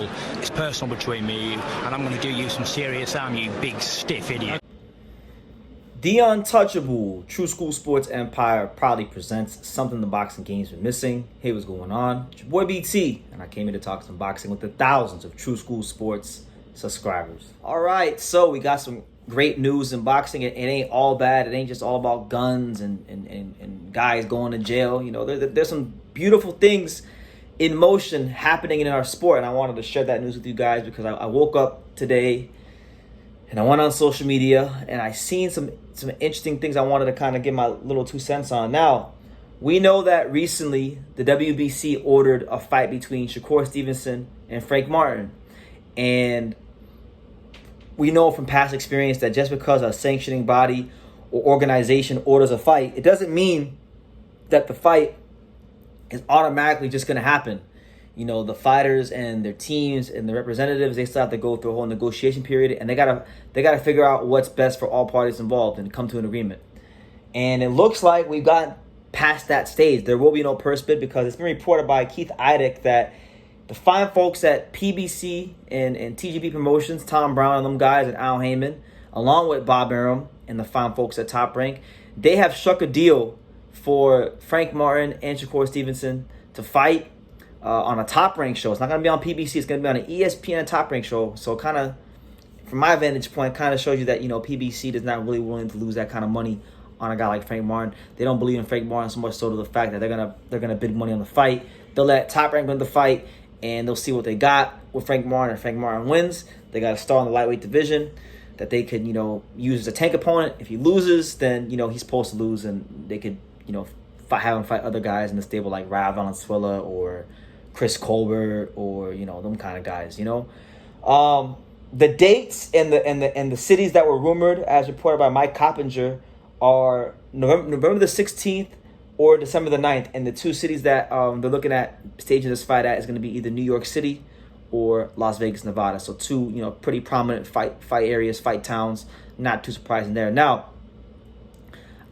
football. It's personal between me and you, and I'm going to do you some serious harm, you big stiff idiot. The Untouchable True School Sports Empire proudly presents something the boxing game's been missing. Hey, what's going on? It's your boy BT, and I came here to talk some boxing with the thousands of True School Sports subscribers. All right, so we got some great news in boxing. It ain't all bad. It ain't just all about guns and guys going to jail. You know, there's some beautiful things in motion happening in our sport, and I wanted to share that news with you guys because I woke up today and I went on social media and I seen some interesting things I wanted to kind of give my little 2 cents on. Now, we know that recently the WBC ordered a fight between Shakur Stevenson and Frank Martin. And we know from past experience that just because a sanctioning body or organization orders a fight, it doesn't mean that the fight is automatically just going to happen. You know, the fighters and their teams and the representatives, they still have to go through a whole negotiation period, and they gotta figure out what's best for all parties involved and come to an agreement. And it looks like we've gotten past that stage. There will be no purse bid because it's been reported by Keith Idec that the fine folks at PBC and TGP Promotions, Tom Brown and them guys and Al Heyman, along with Bob Arum and the fine folks at Top Rank, they have struck a deal for Frank Martin and Shakur Stevenson to fight on a Top Rank show. It's not going to be on PBC. It's going to be on an ESPN Top Rank show. So kind of, from my vantage point, kind of shows you that, you know, PBC is not really willing to lose that kind of money on a guy like Frank Martin. They don't believe in Frank Martin so much so to the fact that they're gonna bid money on the fight. They'll let Top Rank win the fight, and they'll see what they got with Frank Martin. If Frank Martin wins, they got a star in the lightweight division that they could, you know, use as a tank opponent. If he loses, then, you know, he's supposed to lose, and they could, you know, have him fight other guys in the stable like Rav Valenzuela or Chris Colbert or, you know, them kind of guys, you know. The dates and the cities that were rumored, as reported by Mike Coppinger, are November the 16th or December the 9th. And the two cities that they're looking at staging this fight at is going to be either New York City or Las Vegas, Nevada. So two, you know, pretty prominent fight areas, fight towns. Not too surprising there. Now,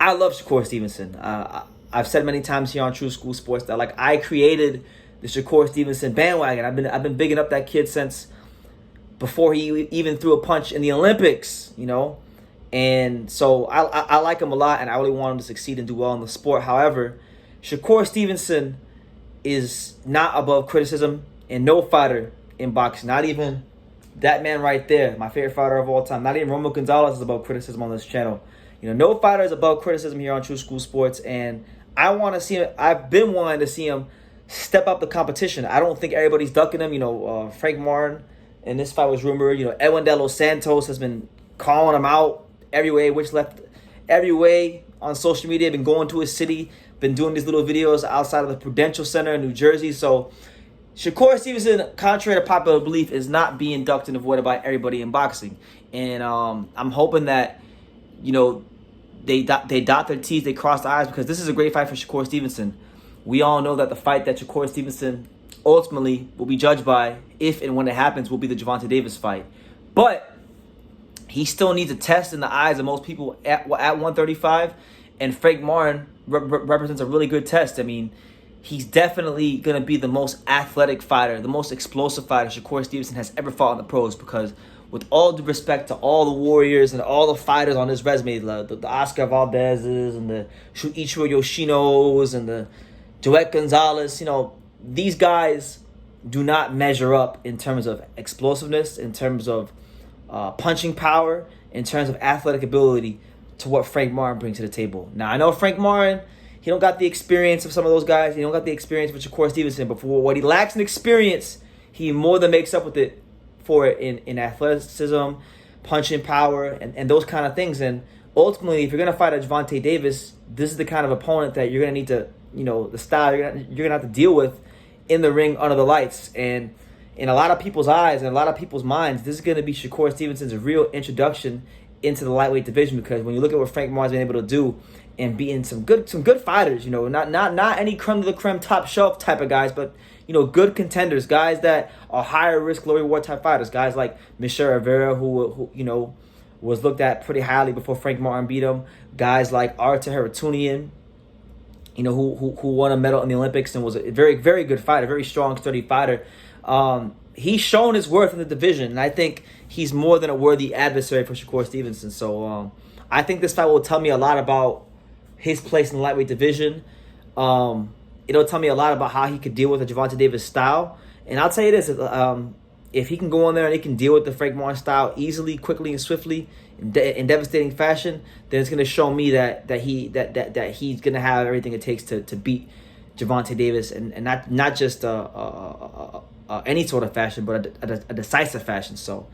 I love Shakur Stevenson. I've said many times here on True School Sports that, like, I created the Shakur Stevenson bandwagon. I've been bigging up that kid since before he even threw a punch in the Olympics, you know. And so I like him a lot, and I really want him to succeed and do well in the sport. However, Shakur Stevenson is not above criticism, and no fighter in boxing, not even that man right there, my favorite fighter of all time, not even Romo Gonzalez, is above criticism on this channel. You know, no fighter is above criticism here on True School Sports, and I want to see him. I've been wanting to see him step up the competition. I don't think everybody's ducking him. You know, Frank Martin, and this fight was rumored. You know, Edwin De Los Santos has been calling him out every way on social media. Been going to his city, been doing these little videos outside of the Prudential Center in New Jersey. So Shakur Stevenson, contrary to popular belief, is not being ducked and avoided by everybody in boxing. And I'm hoping that, you know, they dot their T's, they cross their I's, because this is a great fight for Shakur Stevenson. We all know that the fight that Shakur Stevenson ultimately will be judged by, if and when it happens, will be the Gervonta Davis fight. But he still needs a test in the eyes of most people at 135, and Frank Martin represents a really good test. I mean, he's definitely going to be the most athletic fighter, the most explosive fighter Shakur Stevenson has ever fought in the pros, because with all due respect to all the warriors and all the fighters on his resume, the Oscar Valdez's and the Shuichiro Yoshino's and the Joet Gonzalez, you know, these guys do not measure up in terms of explosiveness, in terms of punching power, in terms of athletic ability to what Frank Martin brings to the table. Now, I know Frank Martin, he don't got the experience of some of those guys. He don't got the experience with Shakur Stevenson, but for what he lacks in experience, he more than makes up for it in athleticism, punching power, and those kind of things. And ultimately, if you're going to fight a Gervonta Davis, this is the kind of opponent that you're going to need to, you know, the style you're going to have to deal with in the ring under the lights. And in a lot of people's eyes and a lot of people's minds, this is going to be Shakur Stevenson's real introduction into the lightweight division, because when you look at what Frank Martin's been able to do and beating some good fighters, you know, not any creme de la creme top shelf type of guys, but, you know, good contenders, guys that are higher risk, low reward type fighters, guys like Michel Rivera, who you know, was looked at pretty highly before Frank Martin beat him, guys like Artur Haratunian, you know, who won a medal in the Olympics and was a very, very good fighter, very strong, sturdy fighter. he's shown his worth in the division, and I think he's more than a worthy adversary for Shakur Stevenson. So I think this fight will tell me a lot about his place in the lightweight division. It'll tell me a lot about how he could deal with the Gervonta Davis style. And I'll tell you this, if he can go in there and he can deal with the Frank Martin style easily, quickly, and swiftly in devastating fashion, then it's going to show me that he's going to have everything it takes to beat Gervonta Davis, and not just any sort of fashion, but a decisive fashion. So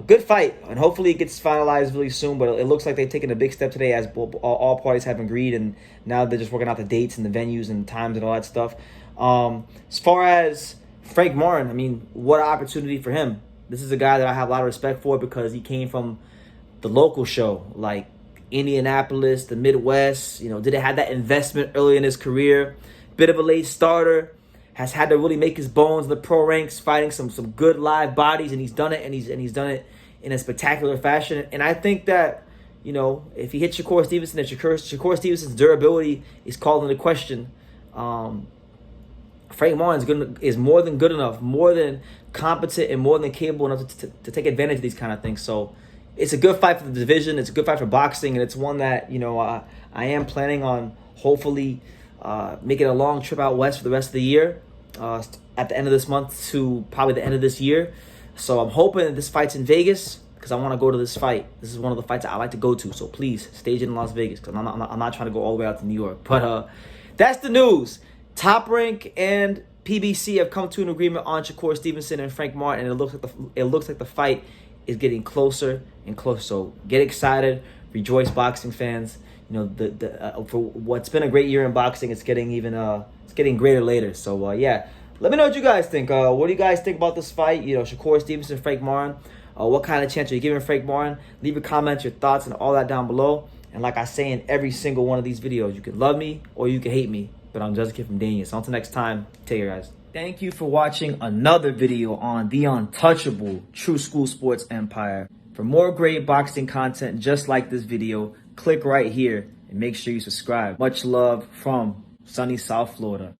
good fight, and hopefully it gets finalized really soon. But it looks like they've taken a big step today, as all parties have agreed, and now they're just working out the dates and the venues and the times and all that stuff. As far as Frank Martin, I mean, what an opportunity for him. This is a guy that I have a lot of respect for because he came from the local show, like Indianapolis, the Midwest. Didn't have that investment early in his career. Bit of a late starter. Has had to really make his bones in the pro ranks, fighting some good live bodies, and he's done it, and he's done it in a spectacular fashion. And I think that, if he hits Shakur Stevenson, and Shakur Stevenson's durability is called into question, Frank Martin is more than good enough, more than competent, and more than capable enough to take advantage of these kind of things. So it's a good fight for the division. It's a good fight for boxing, and it's one that I am planning on hopefully making a long trip out west for the rest of the year, at the end of this month to probably the end of this year. So I'm hoping that this fight's in Vegas because I want to go to this fight. This is one of the fights that I like to go to. So please stage it in Las Vegas because I'm not trying to go all the way out to New York. But that's the news. Top Rank and PBC have come to an agreement on Shakur Stevenson and Frank Martin, and it looks like the fight is getting closer and closer. So get excited, rejoice, boxing fans. For what's been a great year in boxing, it's getting greater later. So yeah, let me know what you guys think. What do you guys think about this fight? Shakur Stevenson, Frank Martin. What kind of chance are you giving Frank Martin? Leave a comment, your thoughts, and all that down below. And like I say in every single one of these videos, you can love me or you can hate me, but I'm just a kid from Daniel. So until next time, take care, guys. Thank you for watching another video on the untouchable True School Sports Empire. For more great boxing content just like this video, click right here and make sure you subscribe. Much love from sunny South Florida.